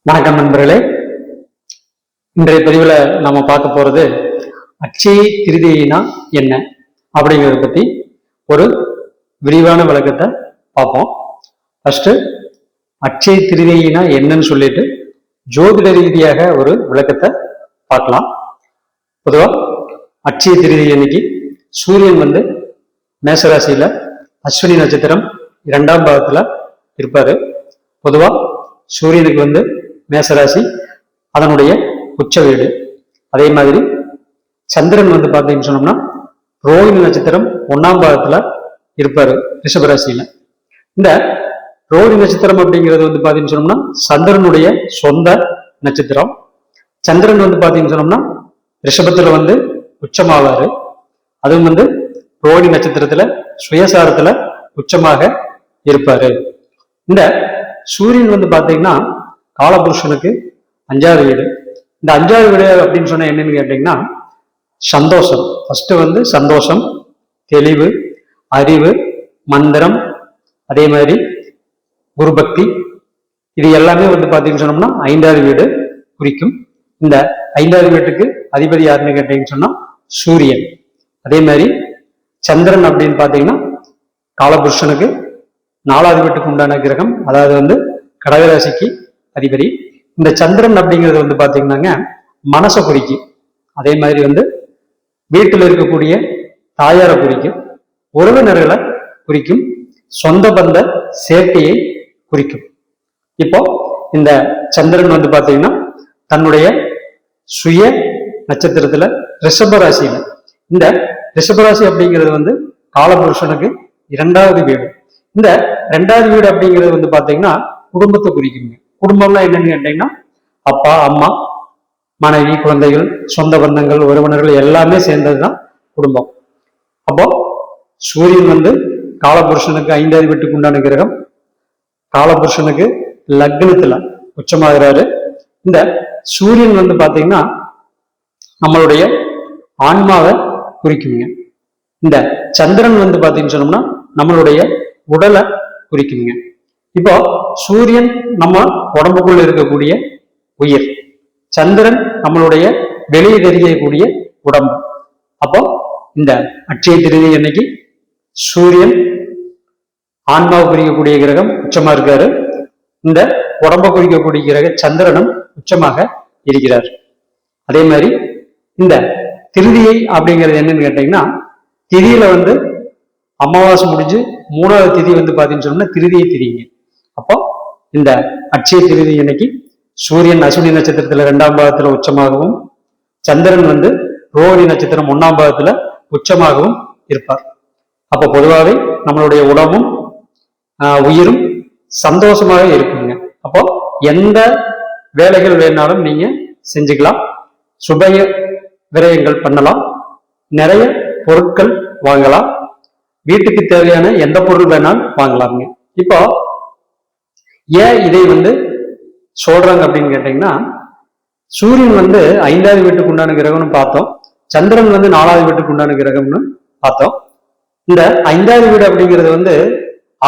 வணக்கம் நண்பர்களே. இன்றைய பதிவில் நாம பார்க்க போறது அட்சய திருதியினா என்ன அப்படிங்கிறத பத்தி ஒரு விரிவான விளக்கத்தை பார்ப்போம். ஃபர்ஸ்ட் அட்சய திருதியினா என்னன்னு சொல்லிட்டு ஜோதிட ரீதியாக ஒரு விளக்கத்தை பார்க்கலாம். பொதுவா அட்சய திருதி அன்னைக்கு சூரியன் மேசராசியில அஸ்வினி நட்சத்திரம் 2ஆம் பாகத்துல இருப்பாரு. பொதுவா சூரியனுக்கு மேசராசி அதனுடைய உச்ச வீடு. அதே மாதிரி சந்திரன் பார்த்தீங்கன்னு சொன்னோம்னா ரோஹிணி நட்சத்திரம் 1ஆம் பாகத்துல இருப்பாரு ரிஷபராசியில. இந்த ரோஹிணி நட்சத்திரம் அப்படிங்கிறது பாத்தீங்கன்னு சொன்னோம்னா சந்திரனுடைய சொந்த நட்சத்திரம். சந்திரன் பாத்தீங்கன்னு சொன்னோம்னா ரிஷபத்துல உச்சமாவாரு. அதுவும் ரோஹிணி நட்சத்திரத்துல சுயசாரத்துல உச்சமாக இருப்பாரு. இந்த சூரியன் பாத்தீங்கன்னா காலபுருஷனுக்கு 5வது வீடு. இந்த 5வது வீடு அப்படின்னு சொன்னா என்னன்னு கேட்டீங்கன்னா சந்தோஷம். ஃபர்ஸ்ட் சந்தோஷம், தெளிவு, அறிவு, மந்திரம், அதே மாதிரி குரு பக்தி, இது எல்லாமே பாத்தீங்கன்னு சொன்னோம்னா 5வது வீடு குறிக்கும். இந்த 5வது வீட்டுக்கு அதிபதி யாருன்னு கேட்டீங்கன்னு சொன்னா சூரியன். அதே மாதிரி சந்திரன் அப்படின்னு பாத்தீங்கன்னா காலபுருஷனுக்கு 4வது வீட்டுக்கு உண்டான கிரகம், அதாவது கடகராசிக்கு அதிபதி. இந்த சந்திரன் அப்படிங்கிறது பாத்தீங்கன்னாங்க மனசை குறிக்கும். அதே மாதிரி வீட்டில் இருக்கக்கூடிய தாயாரை குறிக்கும், உறவினர்களை குறிக்கும், சொந்த பந்த சேர்க்கையை குறிக்கும். இப்போ இந்த சந்திரன் பாத்தீங்கன்னா தன்னுடைய சுய நட்சத்திரத்துல ரிஷபராசியில, இந்த ரிஷபராசி அப்படிங்கிறது காலபுருஷனுக்கு 2வது வீடு. இந்த 2வது வீடு அப்படிங்கிறது பாத்தீங்கன்னா குடும்பத்தை குறிக்குங்க. குடும்பம்னா என்னன்னு கேட்டீங்கன்னா அப்பா, அம்மா, மனைவி, குழந்தைகள், சொந்த பந்தங்கள், உறவினர்கள் எல்லாமே சேர்ந்ததுதான் குடும்பம். அப்போ சூரியன் காலபுருஷனுக்கு 5வது வீட்டுக்கு உண்டான கிரகம். காலபுருஷனுக்கு லக்னத்துல உச்சமாகிறாரு. இந்த சூரியன் பாத்தீங்கன்னா நம்மளுடைய ஆன்மாவை குறிக்குங்க. இந்த சந்திரன் பாத்தீங்கன்னு சொன்னோம்னா நம்மளுடைய உடலை குறிக்குங்க. இப்போ சூரியன் நம்ம உடம்புக்குள்ள இருக்கக்கூடிய உயிர், சந்திரன் நம்மளுடைய வெளியே தெரியக்கூடிய உடம்பு. அப்போ இந்த அட்சய திருதி அன்னைக்கு சூரியன் ஆன்மாவை குறிக்கக்கூடிய கிரகம் உச்சமா இருக்காரு. இந்த உடம்பை குறிக்கக்கூடிய கிரக சந்திரனும் உச்சமாக இருக்கிறார். அதே மாதிரி இந்த திருதியை அப்படிங்கிறது என்னன்னு கேட்டீங்கன்னா திதியில அமாவாசை முடிஞ்சு 3வது திதி பாத்தீங்கன்னு சொன்னா திருதியை திதிங்க. அப்போ இந்த அட்சய திருதி அன்னைக்கு சூரியன் அஸ்வினி நட்சத்திரத்துல 2ஆம் பாகத்துல உச்சமாகவும், சந்திரன் ரோஹிணி நட்சத்திரம் 1ஆம் பாகத்துல உச்சமாகவும் இருப்பார். அப்போ பொதுவாகவே நம்மளுடைய உடம்பும் உயிரும் சந்தோஷமாக இருக்குங்க. அப்போ எந்த வேலைகள் வேணாலும் நீங்க செஞ்சுக்கலாம், சுபய விரயங்கள் பண்ணலாம், நிறைய பொருட்கள் வாங்கலாம், வீட்டுக்கு தேவையான எந்த பொருள் வேணாலும் வாங்கலாங்க. இப்போ ஏன் இதை சொல்றாங்க அப்படின்னு கேட்டீங்கன்னா சூரியன் 5வது வீட்டுக்கு உண்டான கிரகம்னு பார்த்தோம், சந்திரன் 4வது வீட்டுக்கு உண்டான கிரகம்னு பார்த்தோம். இந்த 5வது வீடு அப்படிங்கிறது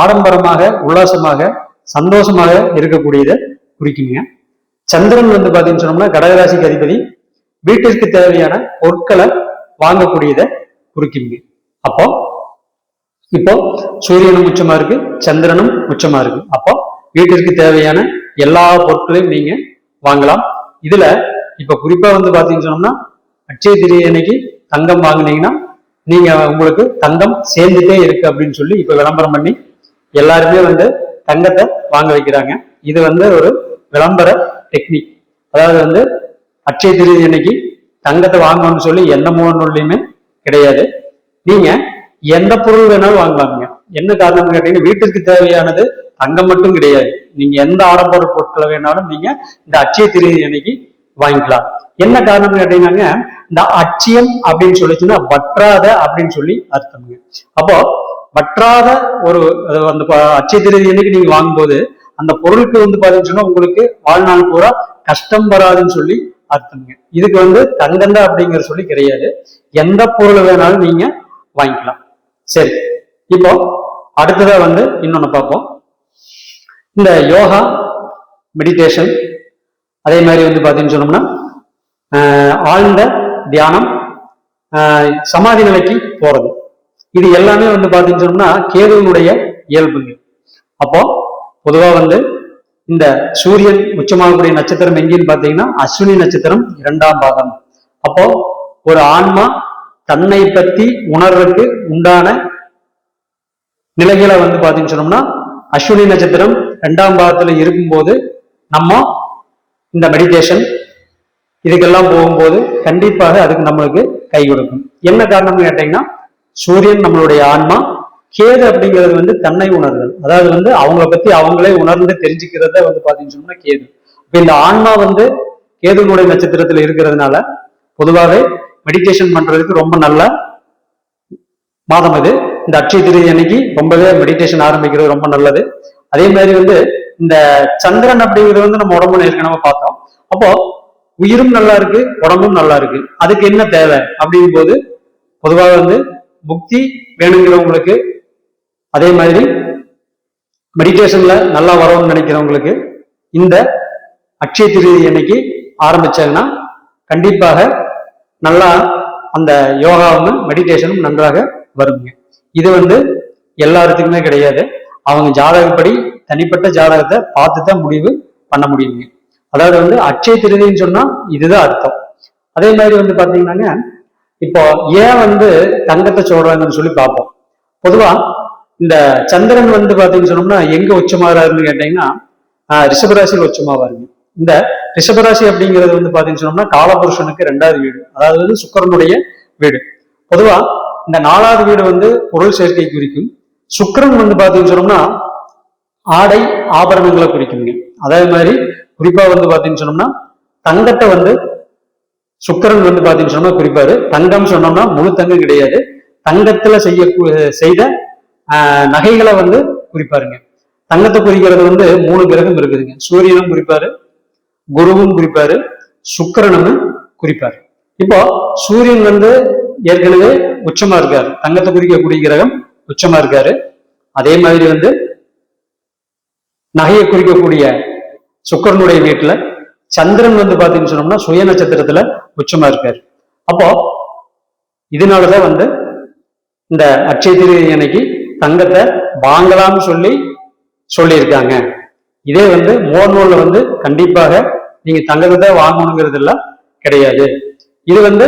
ஆடம்பரமாக, உல்லாசமாக, சந்தோஷமாக இருக்கக்கூடியதை குறிக்குங்க. சந்திரன் பாத்தீங்கன்னு சொன்னோம்னா கடகராசிக்கு அதிபதி, வீட்டிற்கு தேவையான பொருட்களை வாங்கக்கூடியதை குறிக்குங்க. அப்போ இப்போ சூரியனும் உச்சமா இருக்கு, சந்திரனும் உச்சமா இருக்கு. அப்போ வீட்டிற்கு தேவையான எல்லா பொருட்களையும் நீங்க வாங்கலாம். இதுல இப்ப குறிப்பா பாத்தீங்கன்னு சொன்னோம்னா அட்சய திருதி அன்னைக்கு தங்கம் வாங்கினீங்கன்னா நீங்க உங்களுக்கு தங்கம் சேர்ந்துட்டே இருக்கு அப்படின்னு சொல்லி இப்ப விளம்பரம் பண்ணி எல்லாருமே தங்கத்தை வாங்க வைக்கிறாங்க. இது ஒரு விளம்பர டெக்னிக். அதாவது அட்சய திருதி அன்னைக்கு தங்கத்தை வாங்கணும்னு சொல்லி எந்த முகநூல்லையுமே கிடையாது. நீங்க எந்த பொருள் வேணாலும் வாங்கலாமுங்க. என்ன காரணம் கேட்டீங்கன்னா வீட்டிற்கு தேவையானது தங்கம் மட்டும் கிடையாது, நீங்க எந்த ஆடம்பர பொருட்களை வேணாலும் நீங்க இந்த அட்சய திருதி அன்னைக்கு வாங்கிக்கலாம். என்ன காரணம் கேட்டீங்கன்னா இந்த அட்சயம் அப்படின்னு சொல்லிச்சுன்னா வற்றாத அப்படின்னு சொல்லி அர்த்தம்ங்க. அப்போ வற்றாத ஒரு அந்த அட்சய திருதி அன்னைக்கு நீங்க வாங்கும்போது அந்த பொருளுக்கு பாத்தீங்கன்னா உங்களுக்கு வாழ்நாள் பூரா கஷ்டம் வராதுன்னு சொல்லி அர்த்தம்ங்க. இதுக்கு தங்கந்தா அப்படிங்கிற சொல்லி கிடையாது, எந்த பொருள் வேணாலும் நீங்க வாங்கிக்கலாம். சரி, இப்போ அடுத்ததா இன்னொன்னு பார்ப்போம். இந்த யோகா, மெடிடேஷன், அதே மாதிரி வந்து பாத்தீங்கன்னு சொன்னோம்னா ஆழ்ந்த தியானம், சமாதி நிலைக்கு போறது, இது எல்லாமே வந்து பாத்தீங்கன்னு சொன்னோம்னா கேதுவினுடைய இயல்புங்க. அப்போ பொதுவா வந்து இந்த சூரியன் உச்சமாகக்கூடிய நட்சத்திரம் எங்கேன்னு பாத்தீங்கன்னா அஸ்வினி நட்சத்திரம் 2ஆம் பாதம். அப்போ ஒரு ஆன்மா தன்னை பத்தி உணர்வுக்கு உண்டான நிலைகளை வந்து பாத்தீங்கன்னு சொன்னோம்னா அஸ்வினி நட்சத்திரம் 2ஆம் பாதத்துல இருக்கும்போது நம்ம இந்த மெடிடேஷன் இதுக்கெல்லாம் போகும்போது கண்டிப்பாக அதுக்கு நம்மளுக்கு கை கொடுக்கும். என்ன காரணம்னு கேட்டீங்கன்னா சூரியன் நம்மளுடைய ஆன்மா, கேது அப்படிங்கிறது வந்து தன்னை உணர்தல், அதாவது வந்து அவங்கள பத்தி அவங்களே உணர்ந்து தெரிஞ்சுக்கிறத வந்து பாத்தீங்கன்னு சொன்னா கேது. இப்ப இந்த ஆன்மா வந்து கேதுனுடைய நட்சத்திரத்துல இருக்கிறதுனால பொதுவாகவே மெடிடேஷன் பண்றதுக்கு ரொம்ப நல்ல மாதம் இது. இந்த அட்சய திருதி அன்னைக்கு ரொம்பவே மெடிடேஷன் ஆரம்பிக்கிறது ரொம்ப நல்லது. அதே மாதிரி வந்து இந்த சந்திரன் அப்படிங்கிறது வந்து நம்ம உடம்புல ஏற்கனவே பார்த்தோம். அப்போ உயிரும் நல்லா இருக்கு, உடம்பும் நல்லா இருக்கு, அதுக்கு என்ன தேவை அப்படிங்கும் போது பொதுவாக வந்து புக்தி வேணுங்கிறவங்களுக்கு, அதே மாதிரி மெடிடேஷன்ல நல்லா வரணும்னு நினைக்கிறவங்களுக்கு இந்த அட்சய திருதி அன்னைக்கு ஆரம்பிச்சாங்கன்னா கண்டிப்பாக நல்லா அந்த யோகாவும் மெடிடேஷனும் நன்றாக வருங்க. இது வந்து எல்லாத்துக்குமே கிடையாது, அவங்க ஜாதகப்படி தனிப்பட்ட ஜாதகத்தை பார்த்துதான் முடிவு பண்ண முடியுங்க. அதாவது வந்து அட்சய திருதின்னு சொன்னா இதுதான் அர்த்தம். அதே மாதிரி வந்து பாத்தீங்கன்னாங்க இப்போ ஏன் வந்து தங்கத்தை சொல்றாங்கன்னு சொல்லி பார்ப்போம். பொதுவா இந்த சந்திரன் வந்து பாத்தீங்கன்னு சொன்னோம்னா எங்க உச்சமாகறாருன்னு கேட்டீங்கன்னா ரிஷபராசியில் உச்சமாவாருங்க. இந்த ரிஷபராசி அப்படிங்கிறது வந்து பாத்தீங்கன்னு சொன்னோம்னா காலபுருஷனுக்கு 2வது வீடு, அதாவது வந்து சுக்கிரனுடைய வீடு. பொதுவா இந்த 4வது வீடு வந்து பொருள் சேர்க்கை குறிக்கும். சுக்கிரன் வந்து பாத்தீங்கன்னு சொன்னோம்னா ஆடை ஆபரணங்களை குறிக்குங்க. அதே மாதிரி குறிப்பா வந்து பாத்தீங்கன்னு சொன்னோம்னா தங்கத்தை வந்து சுக்கிரன் வந்து பாத்தீங்கன்னு சொன்னா குறிப்பாரு. தங்கம் சொன்னோம்னா முழு தங்கம் கிடையாது, தங்கத்துல செய்த நகைகளை வந்து குறிப்பாருங்க. தங்கத்தை குறிக்கிறது வந்து 3 கிரகம் இருக்குதுங்க. சூரியனும் குறிப்பாரு, குருவும் குறிப்பாரு, சுக்கிரனும் குறிப்பாரு. இப்போ சூரியன் வந்து ஏற்கனவே உச்சமா இருக்காரு, தங்கத்தை குறிக்கக்கூடிய கிரகம் உச்சமா இருக்காரு. அதே மாதிரி வந்து நகையை குறிக்கக்கூடிய சுக்கிரனுடைய வீட்டுல சந்திரன் வந்து பாத்தீங்கன்னு சொன்னோம்னா சுய நட்சத்திரத்துல உச்சமா இருக்காரு. அப்போ இதனாலதான் வந்து இந்த அட்சய திருதி அன்னைக்கு தங்கத்தை வாங்கலாம்னு சொல்லியிருக்காங்க. இதே வந்து மோர்நூல்ல வந்து கண்டிப்பாக நீங்க தங்கத்தை தான் வாங்கணுங்கிறது எல்லாம் கிடையாது. இது வந்து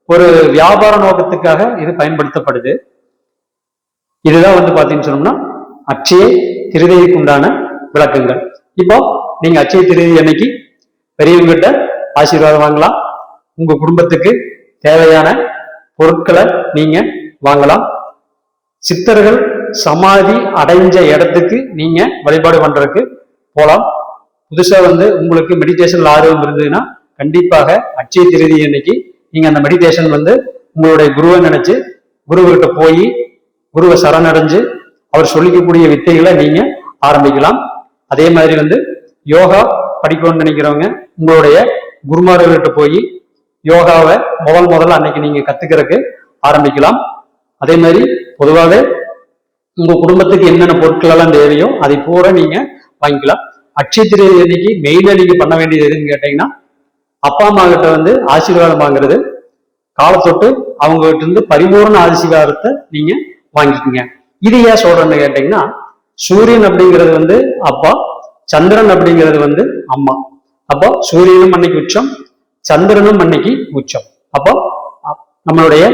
ஒரு வியாபார நோக்கத்துக்காக இது பயன்படுத்தப்படுது. இதுதான் வந்து பாத்தீங்கன்னு சொன்னோம்னா அட்சய திருதிக்கு உண்டான விளக்கங்கள். இப்போ நீங்க அட்சய திருதி அன்னைக்கு பெரியவங்கிட்ட ஆசீர்வாதம் வாங்கலாம், உங்க குடும்பத்துக்கு தேவையான பொருட்களை நீங்க வாங்கலாம், சித்தர்கள் சமாதி அடைஞ்ச இடத்துக்கு நீங்க வழிபாடு பண்றதுக்கு போலாம். புதுசா வந்து உங்களுக்கு மெடிடேஷன்ல ஆர்வம் இருந்ததுன்னா கண்டிப்பாக அட்சய திருதி அன்னைக்கு நீங்க அந்த மெடிடேஷன் வந்து உங்களுடைய குருவை நினைச்சு குருவிட்ட போய் குருவை சரணடைஞ்சு அவர் சொல்லிக்கக்கூடிய வித்தைகளை நீங்க ஆரம்பிக்கலாம். அதே மாதிரி வந்து யோகா படிக்கணும்னு நினைக்கிறவங்க உங்களுடைய குருமார்கள்ட்ட போய் யோகாவை முதல்ல அன்னைக்கு நீங்க கத்துக்கிறதுக்கு ஆரம்பிக்கலாம். அதே மாதிரி பொதுவாகவே உங்க குடும்பத்துக்கு என்னென்ன பொருட்கள் எல்லாம் தேவையோ அதை பூரா நீங்க வாங்கிக்கலாம். அட்சய திருதி அன்னைக்கு மெயினா நீங்க பண்ண வேண்டியது எதுன்னு கேட்டீங்கன்னா அப்பா அம்மா கிட்ட வந்து ஆசீர்வாதம் வாங்குறது, காலத்தொட்டு அவங்க கிட்ட இருந்து பரிபூர்ண ஆசீர்வாதத்தை நீங்க வாங்கிக்கோங்க. இது ஏன் சொல்றேன்னு கேட்டீங்கன்னா சூரியன் அப்படிங்கிறது வந்து அப்பா, சந்திரன் அப்படிங்கிறது வந்து அம்மா. அப்போ சூரியனும் அன்னைக்கு உச்சம், சந்திரனும் அன்னைக்கு உச்சம். அப்போ நம்மளுடைய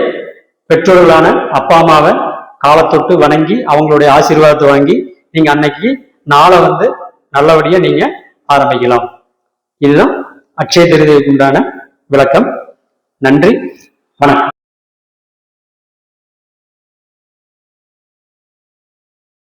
பெற்றோர்களான அப்பா அம்மாவை காலத்தொட்டு வணங்கி அவங்களுடைய ஆசீர்வாதத்தை வாங்கி நீங்க அன்னைக்கு நாளை வந்து நல்லபடியா நீங்க ஆரம்பிக்கலாம். இதுதான் அட்சய திருதிக்கு உண்டான விளக்கம். நன்றி, வணக்கம்.